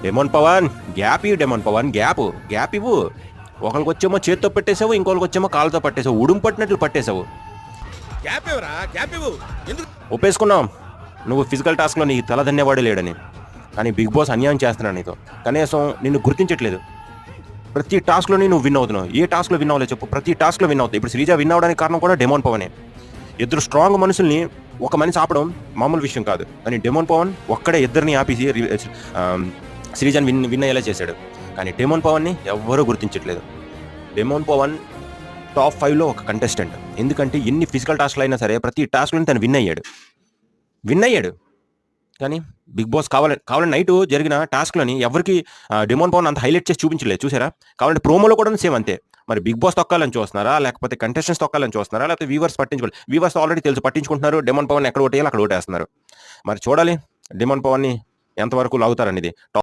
Demon Pawan gap ఇవ్వు, demon Pawan gap ఇవ్వు. ఒకరికి వచ్చేమో చేత్తో పెట్టేసావు, ఇంకొకరికి వచ్చేమో కాళ్ళతో పట్టేసావు, ఉడుము పట్టినట్లు పట్టేసావు. గ్యాప్ ఇవ్వరా, గ్యాప్ ఇవ్వు. ఎందుకు ఒప్పేసుకున్నాం నువ్వు ఫిజికల్ టాస్క్లో నీ తల ధన్యవాడే లేడని. కానీ బిగ్ బాస్ అన్యాయం చేస్తున్నాను నీతో. కనీసం నిన్ను గుర్తించట్లేదు. ప్రతి టాస్క్లోని నువ్వు విన్ అవుతున్నావు. ఏ టాస్క్లో విన్ అవ్వలేదు చెప్పు? ప్రతి టాస్క్లో విన్ అవుతావు. ఇప్పుడు శ్రీజ విన్ అవ్వడానికి కారణం కూడా డెమోన్ పవనే. ఇద్దరు స్ట్రాంగ్ మనుషుల్ని ఒక మనిషి ఆపడం మామూలు విషయం కాదు. కానీ డెమోన్ పవన్ ఒక్కడే ఇద్దరిని ఆపేసి శ్రీజాన్ విన్ అయ్యేలా చేశాడు. కానీ డెమోన్ పవన్ని ఎవ్వరూ గుర్తించట్లేదు. డెమోన్ పవన్ టాప్ 5లో ఒక కంటెస్టెంట్. ఎందుకంటే ఎన్ని ఫిజికల్ టాస్క్లు అయినా సరే ప్రతి టాస్క్లోని తను విన్ అయ్యాడు. కానీ బిగ్ బాస్ కావాలని నైట్ జరిగిన టాస్క్లోని ఎవరికి డెమోన్ పవన్ అంత హైలైట్ చేసి చూపించలేదు. చూసారా? కావాలంటే ప్రోమోలో కూడా సేమ్ అంతే. మరి బిగ్ బాస్ తొక్కాలని చూస్తున్నారా, లేకపోతే కంటెస్టెంట్స్ తొక్కాలని చూస్తున్నారా, లేకపోతే వ్యూవర్స్ పట్టించుకోవాలి? వ్యూవర్స్ ఆల్రెడీ తెలుసు, పట్టించుకుంటున్నారు. డెమోన్ పవన్ ఎక్కడ ఓటేయాలి అక్కడ ఓటేస్తున్నారు. మరి చూడాలి డెమోన్ పవన్ని ఎంతవరకు లాగుతారనేది.